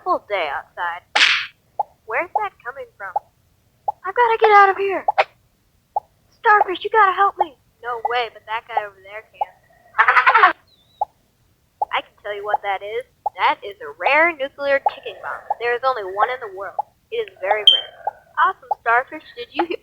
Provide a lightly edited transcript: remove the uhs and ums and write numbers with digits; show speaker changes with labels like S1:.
S1: beautiful day outside. Where's that coming from? I've got to get out of here. Starfish, you gotta help me. No way, but that guy over there can. I can tell you what that is. That is a rare nuclear ticking bomb. There is only one in the world. It is very rare. Awesome, Starfish. Did you hear?